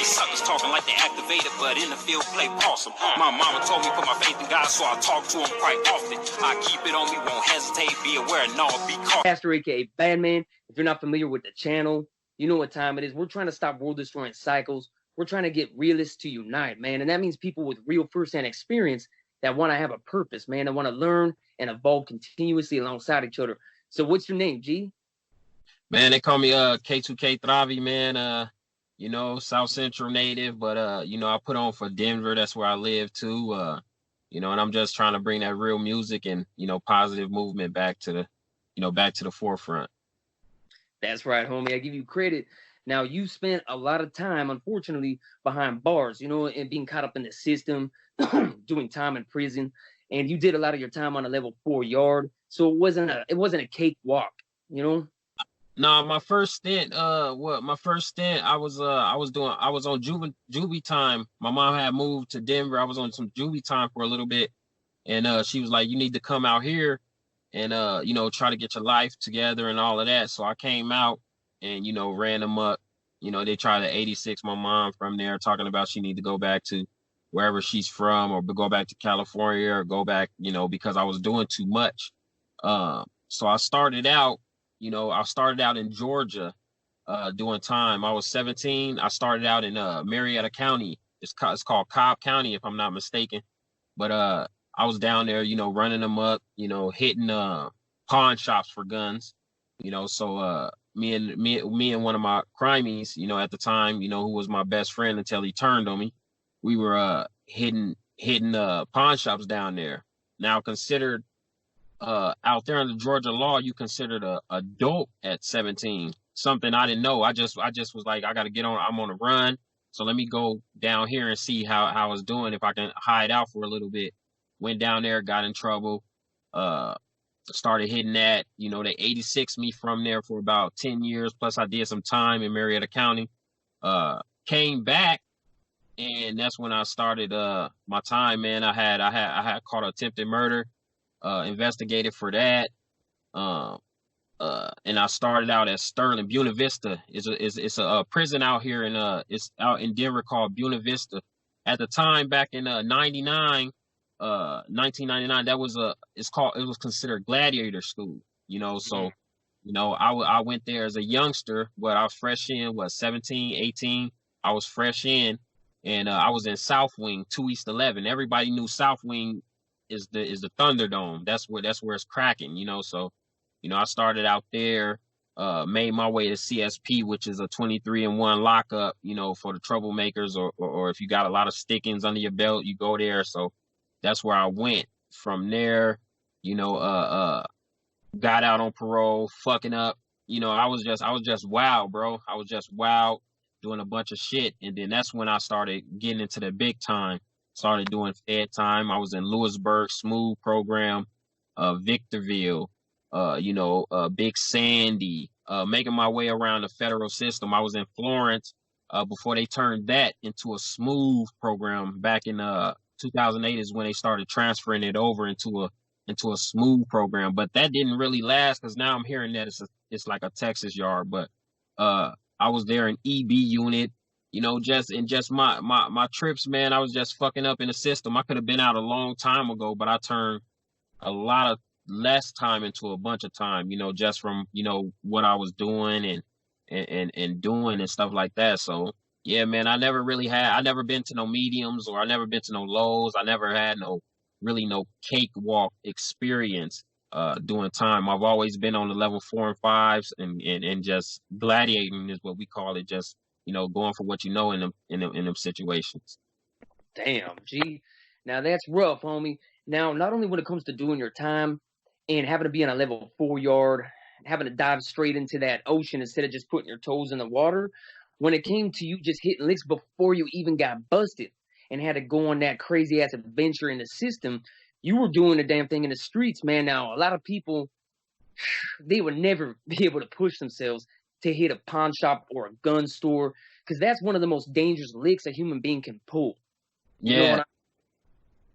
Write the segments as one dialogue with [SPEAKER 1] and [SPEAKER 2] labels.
[SPEAKER 1] These suckers talking like they activated, but in the field play awesome. My mama told me put my faith in God, so I talk to him quite often. I keep it on me, won't hesitate, be aware, no, be cautious.
[SPEAKER 2] Pastor, aka Badman. If you're not familiar with the channel, you know what time it is. We're trying to stop world destroying cycles. We're trying to get realists to unite, man. And that means people with real firsthand experience that want to have a purpose, man, that want to learn and evolve continuously alongside each other. So what's your name, G?
[SPEAKER 3] Man, they call me K2K Travy, man. You know, South Central native, but you know, I put on for Denver. That's where I live too. You know, and I'm just trying to bring that real music and, you know, positive movement back to the, you know, back to the forefront.
[SPEAKER 2] That's right, homie. I give you credit. Now, you spent a lot of time, unfortunately, behind bars, you know, and being caught up in the system, doing time in prison, and you did a lot of your time on a level 4 yard. So it wasn't a cakewalk, you know.
[SPEAKER 3] Nah, my first stint, I was on juvie time. My mom had moved to Denver. I was on some juvie time for a little bit, and she was like, "You need to come out here and you know, try to get your life together and all of that." So I came out and, you know, ran them up. You know, they tried to 86 my mom from there, talking about she need to go back to wherever she's from, or go back to California, or go back, you know, because I was doing too much. So I started out, you know, in Georgia doing time. I was 17. I started out in Marietta County. It's called Cobb County, if I'm not mistaken. But I was down there, you know, running them up, you know, hitting pawn shops for guns, you know. So me and one of my crimies, you know, at the time, you know, who was my best friend until he turned on me, we were hitting pawn shops down there. Now, considered out there under Georgia law, you considered a adult at 17. Something I didn't know. I just was like, I got to get on. I'm on a run, so let me go down here and see how I was doing, if I can hide out for a little bit. Went down there, got in trouble, started hitting that. You know, they 86 me from there for about 10 years. Plus, I did some time in Marietta County. Came back, and that's when I started my time. Man, I had caught attempted murder. Investigated for that. And I started out at Sterling. Buena Vista is a prison out here it's out in Denver called Buena Vista. At the time, back in 1999, it was considered gladiator school, you know. So, you know, I went there as a youngster, but I was fresh in, 17, 18. I was fresh in, and I was in South Wing, 2 East 11. Everybody knew South Wing is the Thunderdome. That's where it's cracking, you know. So, you know, I started out there, made my way to CSP, which is a 23-1 lockup, you know, for the troublemakers, or if you got a lot of stickings under your belt, you go there. So that's where I went. From there, you know, got out on parole, fucking up. You know, I was just wild, bro. I was just wild, doing a bunch of shit. And then that's when I started getting into the big time. Started doing Fed time. I was in Lewisburg, Smooth program, Victorville, you know, Big Sandy, making my way around the federal system. I was in Florence before they turned that into a Smooth program. Back in 2008 is when they started transferring it over into a Smooth program. But that didn't really last, because now I'm hearing that it's like a Texas yard. But I was there in EB unit. You know, just my trips, man, I was just fucking up in the system. I could have been out a long time ago, but I turned a lot of less time into a bunch of time, you know, just from, you know, what I was doing and doing and stuff like that. So, yeah, man, I never been to no mediums, or I never been to no lows. I never had no cakewalk experience doing time. I've always been on the level 4 and 5s and just gladiating is what we call it, just, you know, going for what you know in them situations.
[SPEAKER 2] Damn, G. Now that's rough, homie. Now, not only when it comes to doing your time and having to be on a level 4 yard, having to dive straight into that ocean instead of just putting your toes in the water, when it came to you just hitting licks before you even got busted and had to go on that crazy ass adventure in the system, you were doing the damn thing in the streets, man. Now, a lot of people, they would never be able to push themselves to hit a pawn shop or a gun store, because that's one of the most dangerous licks a human being can pull. You know what I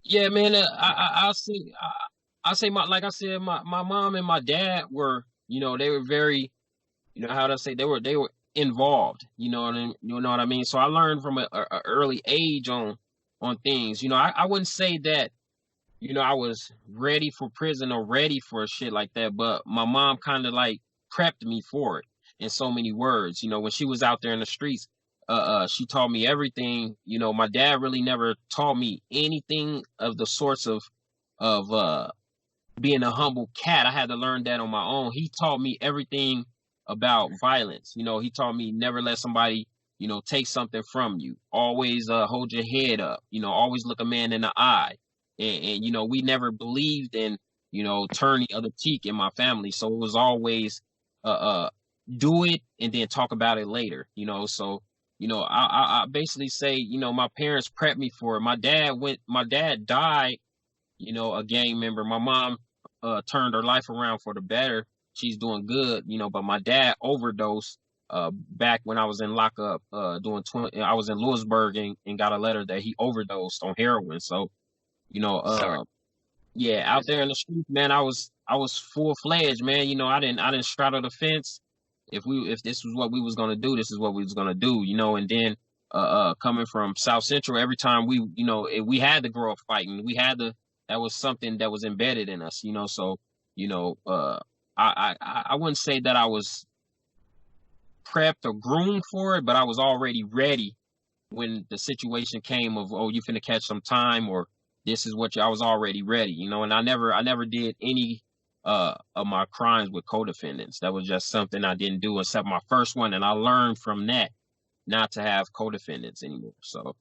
[SPEAKER 3] Yeah, man. I say like I said, my mom and my dad were, you know, they were very, you know, how to say, they were involved. You know what I mean? You know what I mean? So I learned from a early age on things. You know, I wouldn't say that, you know, I was ready for prison or ready for shit like that, but my mom kind of like prepped me for it in so many words. You know, when she was out there in the streets, she taught me everything. You know, my dad really never taught me anything of the sorts of being a humble cat. I had to learn that on my own. He taught me everything about violence. You know, he taught me never let somebody, you know, take something from you. Always hold your head up. You know, always look a man in the eye. And you know, we never believed in, you know, turn the other cheek in my family. So it was always do it and then talk about it later. You know, so you know, I basically say, you know, my parents prepped me for it. My dad died, you know, a gang member. My mom turned her life around for the better. She's doing good, you know, but my dad overdosed back when I was in lockup I was in Lewisburg and got a letter that he overdosed on heroin. So, you know,
[SPEAKER 2] Sorry.
[SPEAKER 3] yeah, out there in the street, man, I was full fledged, man. You know, I didn't straddle the fence. If this was what we was gonna do, this is what we was gonna do, you know. And then coming from South Central, every time we had to grow up fighting. That was something that was embedded in us, you know. So, you know, I wouldn't say that I was prepped or groomed for it, but I was already ready when the situation came of, oh, you finna catch some time, or this is what I was already ready, you know. And I never did any of my crimes with co-defendants. That was just something I didn't do, except my first one, and I learned from that not to have co-defendants anymore. So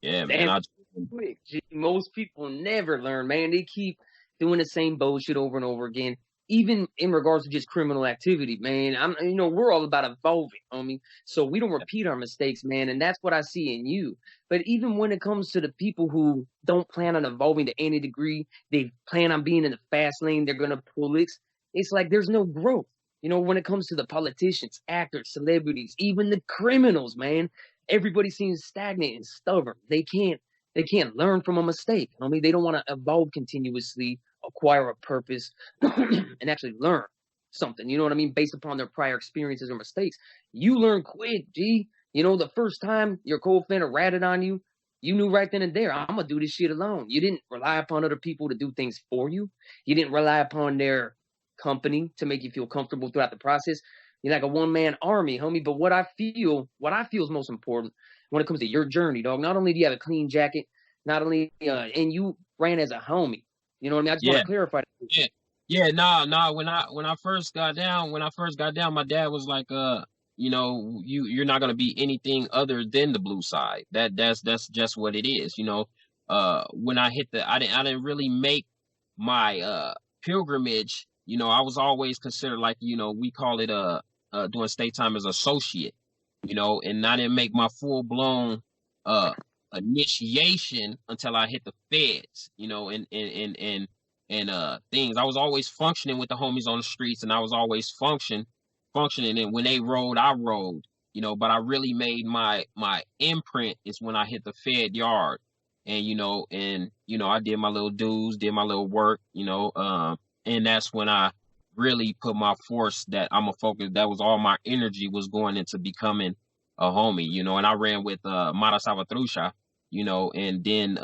[SPEAKER 3] yeah, man.
[SPEAKER 2] Damn quick. Most people never learn, man. They keep doing the same bullshit over and over again. Even in regards to just criminal activity, man. You know, we're all about evolving, homie. So we don't repeat our mistakes, man. And that's what I see in you. But even when it comes to the people who don't plan on evolving to any degree, they plan on being in the fast lane, they're gonna pull licks. It's like there's no growth. You know, when it comes to the politicians, actors, celebrities, even the criminals, man, everybody seems stagnant and stubborn. They can't learn from a mistake. I mean, they don't want to evolve continuously, acquire a purpose, and actually learn something. You know what I mean? Based upon their prior experiences or mistakes. You learn quick, G. You know, the first time your co-offender ratted on you, you knew right then and there, I'm gonna do this shit alone. You didn't rely upon other people to do things for you. You didn't rely upon their company to make you feel comfortable throughout the process. You're like a one-man army, homie. But what I feel is most important when it comes to your journey, dog. Not only do you have a clean jacket, not only and you ran as a homie. You know what I mean? I just want to clarify that.
[SPEAKER 3] Yeah, nah. When I first got down, my dad was like, you know, you're not gonna be anything other than the blue side. That's just what it is, you know. When I didn't really make my pilgrimage. You know, I was always considered, like, you know, we call it doing state time as associate, you know, and I didn't make my full blown initiation until I hit the feds, you know, and things. I was always functioning with the homies on the streets, and I was always functioning, and when they rode, I rode, you know. But I really made my imprint is when I hit the Fed yard, and you know, I did my little dues, did my little work, you know, and that's when I really put my force that I'm a focus. That was all my energy was going into becoming a homie, you know. And I ran with Mara Salvatrucha, you know, and then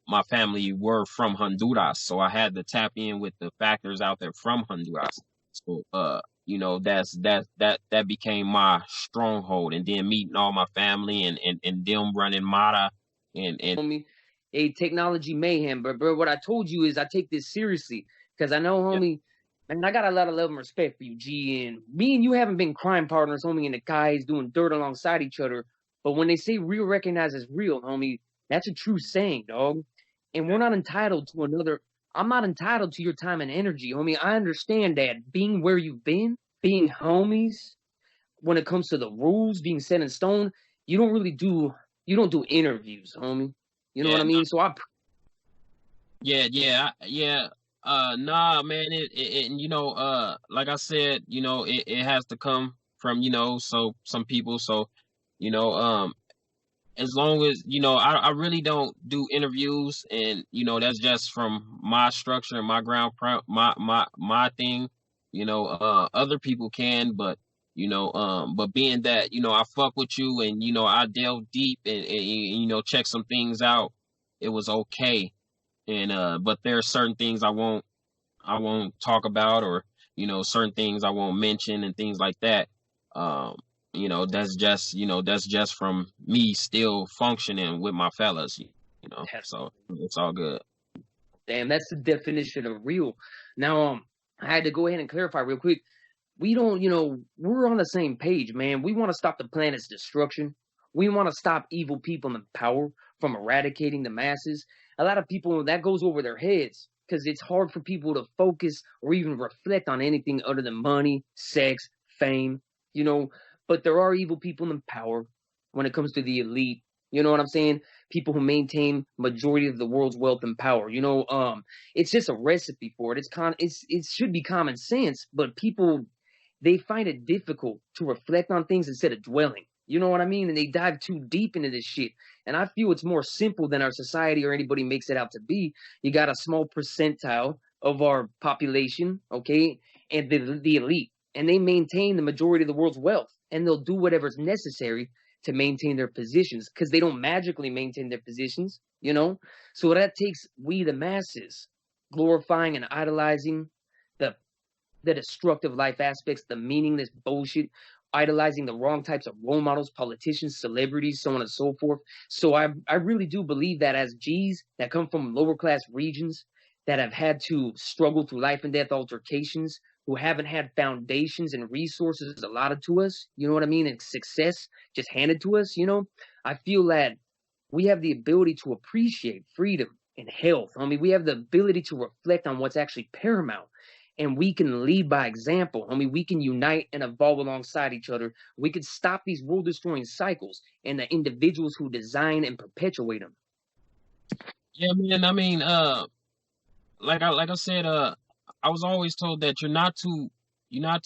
[SPEAKER 3] my family were from Honduras, so I had to tap in with the factors out there from Honduras. So you know, that became my stronghold, and then meeting all my family and them running Mara and
[SPEAKER 2] homie, a technology mayhem. But bro, what I told you is I take this seriously because I know, homie, and I got a lot of love and respect for you, G. And me and you haven't been crime partners, homie, and the guys doing dirt alongside each other. But when they say real recognizes real, homie, that's a true saying, dog. And we're not entitled to another. I'm not entitled to your time and energy, homie. I understand that being where you've been, being homies, when it comes to the rules being set in stone, you don't do interviews, homie. You know what I mean? So
[SPEAKER 3] nah, man, it you know, like I said, you know, it has to come from, you know, so some people, so, you know, as long as, you know, I really don't do interviews, and, you know, that's just from my structure and my my thing, you know. Other people can, but, But being that, I fuck with you and, I delve deep and check some things out, it was okay. And, but there are certain things I won't talk about, or, certain things I won't mention and things like that. Um, that's just from me still functioning with my fellas, so it's all good.
[SPEAKER 2] Damn, that's the definition of real. Now, I had to go ahead and clarify real quick. We don't, we're on the same page, man. We want to stop the planet's destruction. We want to stop evil people in power from eradicating the masses. A lot of people, that goes over their heads because it's hard for people to focus or even reflect on anything other than money, sex, fame, you know. But there are evil people in power when it comes to the elite. You know what I'm saying? People who maintain majority of the world's wealth and power. It's just a recipe for it. It should be common sense, but people, they find it difficult to reflect on things instead of dwelling. You know what I mean? And they dive too deep into this shit. And I feel it's more simple than our society or anybody makes it out to be. You got a small percentile of our population, okay, and the elite, and they maintain the majority of the world's wealth, and they'll do whatever's necessary to maintain their positions because they don't magically maintain their positions. So that takes we, the masses, glorifying and idolizing the the destructive life aspects, the meaningless bullshit, idolizing the wrong types of role models, politicians, celebrities, so on and so forth. So I really do believe that as G's that come from lower class regions that have had to struggle through life and death altercations, who haven't had foundations and resources allotted to us, you know what I mean, and success just handed to us. I feel that we have the ability to appreciate freedom and health. I mean, we have the ability to reflect on what's actually paramount, and we can lead by example. I mean, we can unite and evolve alongside each other. We can stop these world destroying cycles and the individuals who design and perpetuate them.
[SPEAKER 3] Yeah, man. I mean, like I said, I was always told that you're not too young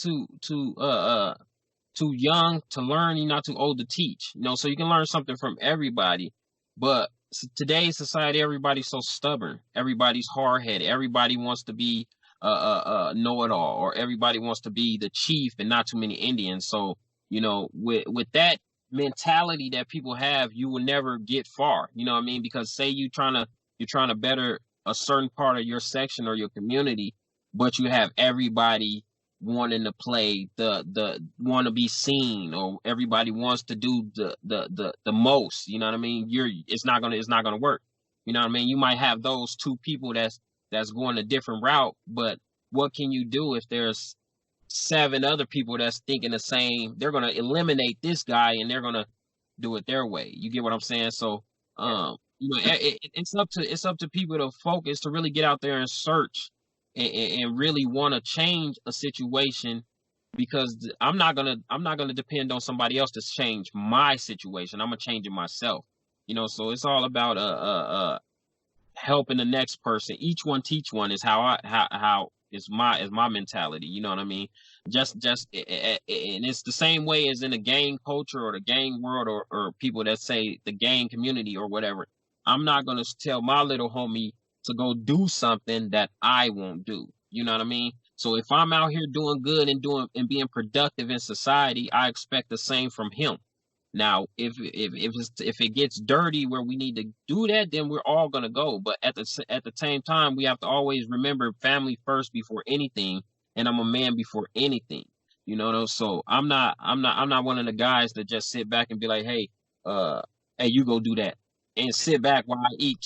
[SPEAKER 3] to learn, you're not too old to teach. So you can learn something from everybody. But today's society, everybody's so stubborn. Everybody's hard headed. Everybody wants to be know it all, or everybody wants to be the chief and not too many Indians. So with that mentality that people have, you will never get far. You know what I mean? Because say you're trying to better a certain part of your section or your community, but you have everybody wanting to play the want to be seen, or everybody wants to do the most. You know what I mean? It's not gonna work. You know what I mean? You might have those two people that's going a different route, but what can you do if there's 7 other people that's thinking the same? They're gonna eliminate this guy and they're gonna do it their way. You get what I'm saying? So it's up to people to focus, to really get out there and search and really want to change a situation, because I'm not gonna depend on somebody else to change my situation. I'm gonna change it myself. So it's all about helping the next person. Each one teach one is how is my mentality. You know what I mean? Just and it's the same way as in the gang culture or the gang world, or people that say the gang community or whatever. I'm not gonna tell my little homie to go do something that I won't do. You know what I mean? So if I'm out here doing good and being productive in society, I expect the same from him. Now, if it gets dirty where we need to do that, then we're all gonna go. But at the same time, we have to always remember family first before anything, and I'm a man before anything. So I'm not one of the guys that just sit back and be like, hey, you go do that, and sit back while I eat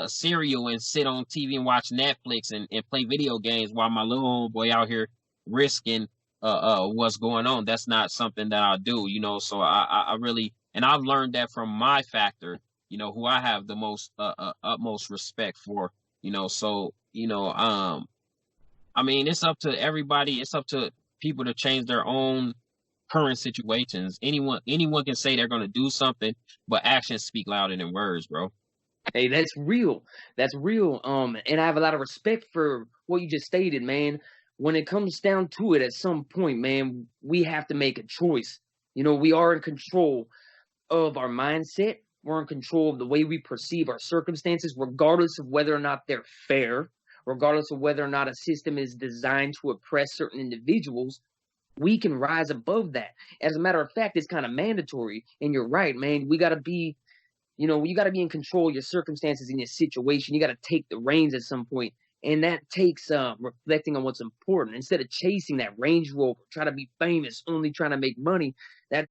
[SPEAKER 3] cereal and sit on TV and watch Netflix and play video games while my little old boy out here risking what's going on. That's not something that I do. So I really, and I've learned that from my factor, who I have the most utmost respect for. I mean, it's up to everybody. It's up to people to change their own current situations. Anyone can say they're going to do something, but actions speak louder than words, bro.
[SPEAKER 2] Hey, that's real. That's real. And I have a lot of respect for what you just stated, man. When it comes down to it, at some point, man, we have to make a choice. We are in control of our mindset. We're in control of the way we perceive our circumstances, regardless of whether or not they're fair, regardless of whether or not a system is designed to oppress certain individuals. we can rise above that. As a matter of fact, it's kind of mandatory. And you're right, man. We got to be, you got to be in control of your circumstances and your situation. You got to take the reins at some point. And that takes reflecting on what's important. Instead of chasing that Range Rover, trying to be famous, only trying to make money, that